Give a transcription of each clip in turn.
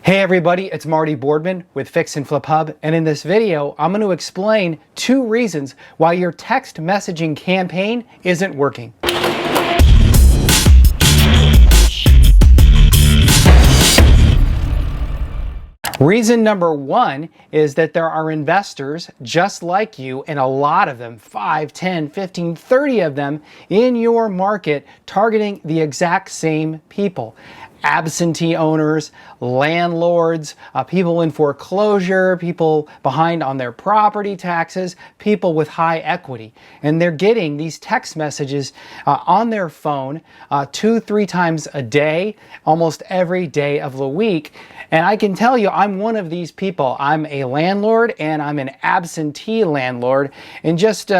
Hey everybody, it's Marty Boardman with Fix and Flip Hub, and in this video I'm going to explain 2 reasons why your text messaging campaign isn't working. Reason number 1 is that there are investors just like you, and a lot of them, 5, 10, 15, 30 of them in your market targeting the exact same people. Absentee owners, landlords, people in foreclosure, people behind on their property taxes, people with high equity. And they're getting these text messages on their phone 2-3 times a day, almost every day of the week. And I can tell you, I'm one of these people. I'm a landlord and I'm an absentee landlord. And just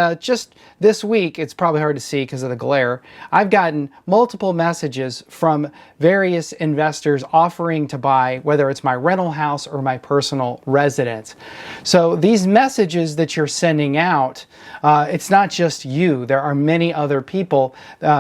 this week, it's probably hard to see because of the glare, I've gotten multiple messages from various investors offering to buy, whether it's my rental house or my personal residence. So these messages that you're sending out, it's not just you. There are many other people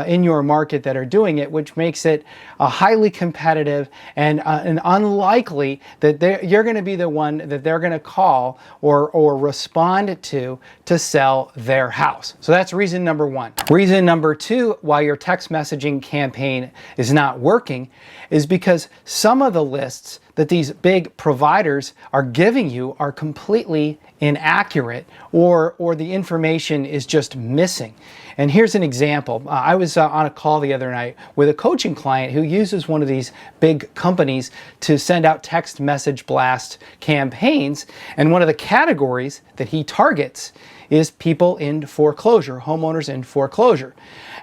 in your market that are doing it, which makes it highly competitive and unlikely that you're going to be the one that they're going to call or respond to sell their house. So that's reason number 1. Reason number 2 why your text messaging campaign is not working is because some of the lists that these big providers are giving you are completely inaccurate, or the information is just missing. And here's an example. I was on a call the other night with a coaching client who uses one of these big companies to send out text message blast campaigns, and one of the categories that he targets is people in foreclosure, homeowners in foreclosure.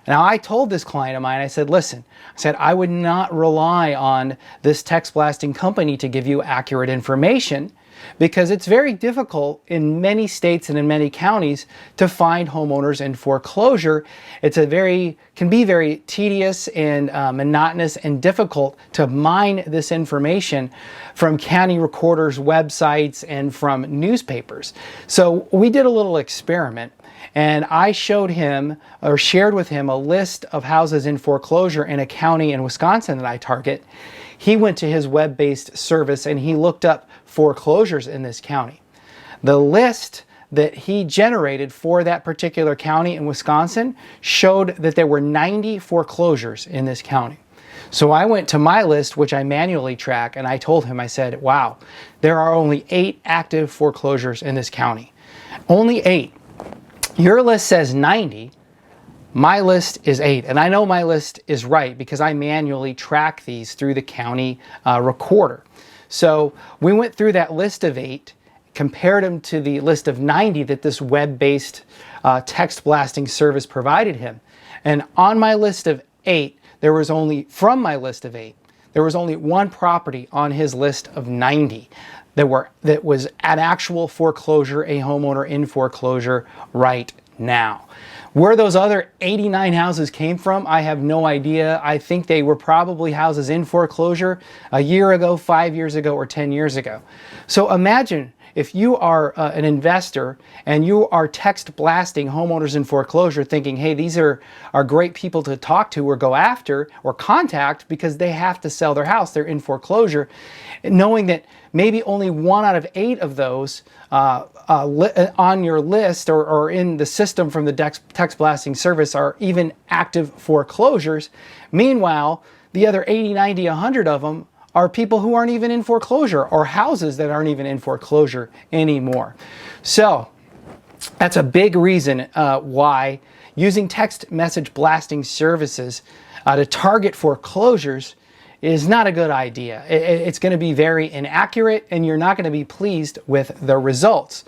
Now, I told this client of mine, I said, listen, I would not rely on this text blasting company to give you accurate information, because it's very difficult in many states and in many counties to find homeowners in foreclosure. Can be very tedious and monotonous and difficult to mine this information from county recorders' websites and from newspapers. So we did a little experiment, and I showed him or shared with him a list of houses in foreclosure in a county in Wisconsin that I target. He went to his web-based service and he looked up foreclosures in this county. The list that he generated for that particular county in Wisconsin showed that there were 90 foreclosures in this county. So I went to my list, which I manually track, and I told him, I said, wow, there are only 8 active foreclosures in this county. Only 8. Your list says 90. My list is 8, and I know my list is right because I manually track these through the county recorder. So we went through that list of 8, compared them to the list of 90 that this web-based text blasting service provided him. And on my list of 8, from my list of 8, there was only 1 property on his list of 90 that was at actual foreclosure, a homeowner in foreclosure right now. Where those other 89 houses came from, I have no idea. I think they were probably houses in foreclosure a year ago, 5 years ago, or 10 years ago. So imagine if you are an investor and you are text blasting homeowners in foreclosure thinking, hey, these are great people to talk to or go after or contact because they have to sell their house, they're in foreclosure, knowing that maybe only 1 out of 8 of those on your list or in the system from the text blasting service are even active foreclosures. Meanwhile, the other 80, 90, 100 of them are people who aren't even in foreclosure, or houses that aren't even in foreclosure anymore. So that's a big reason why using text message blasting services to target foreclosures is not a good idea. It's going to be very inaccurate, and you're not going to be pleased with the results.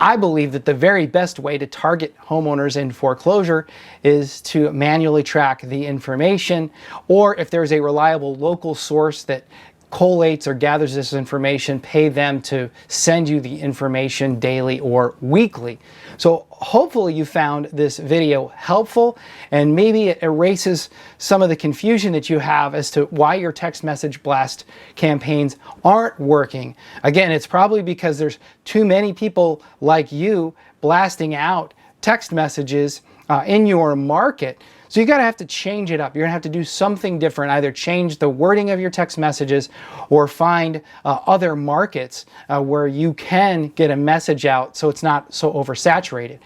I believe that the very best way to target homeowners in foreclosure is to manually track the information, or if there's a reliable local source that collates or gathers this information, pay them to send you the information daily or weekly. So hopefully you found this video helpful, and maybe it erases some of the confusion that you have as to why your text message blast campaigns aren't working. Again, it's probably because there's too many people like you blasting out text messages in your market. So you're going to have to change it up. You're going to have to do something different, either change the wording of your text messages or find other markets where you can get a message out so it's not so oversaturated.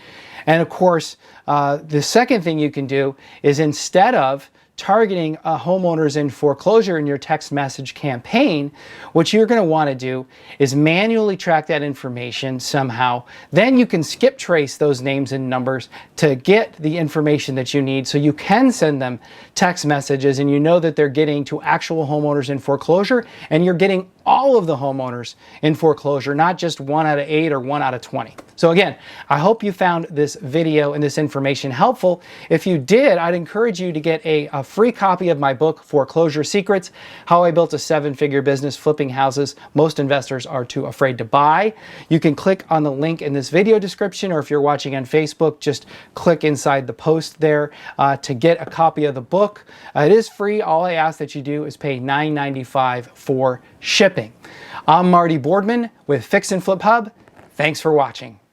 And of course, the second thing you can do is, instead of targeting homeowners in foreclosure in your text message campaign, what you're going to want to do is manually track that information somehow. Then you can skip trace those names and numbers to get the information that you need, so you can send them text messages and you know that they're getting to actual homeowners in foreclosure, and you're getting all of the homeowners in foreclosure, not just 1 out of 8 or 1 out of 20. So again, I hope you found this video and this information helpful. If you did, I'd encourage you to get a free copy of my book, Foreclosure Secrets: How I Built a 7-Figure Business Flipping Houses Most Investors Are Too Afraid to Buy. You can click on the link in this video description, or if you're watching on Facebook, just click inside the post there to get a copy of the book. It is free. All I ask that you do is pay $9.95 for shipping. I'm Marty Boardman with Fix and Flip Hub. Thanks for watching.